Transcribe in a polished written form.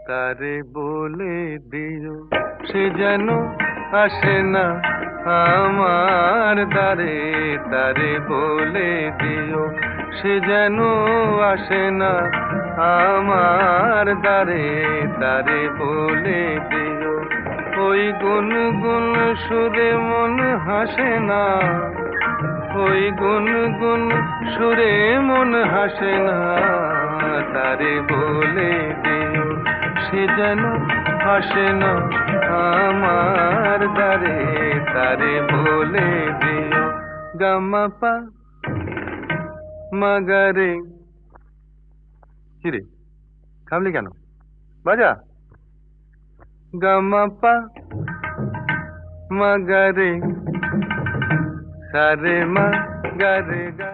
তারে বলে দিও সে যেন আসে না আমার দ্বারে। তারে বলে দিও সে যেন আসে না আমার দ্বারে। তারে বলে দিও ওই গুনগুন সুরে মন হাসে না। ওই গুনগুন সুরে মন হাসে না। তারে বলে দিও সে যেন আসে না আমার দ্বারে। তারে বলে দিও গামা পা মাগারে। কিরে থামলি কেন? বাজা গামা পা মাগারে সারে মা গারে গা।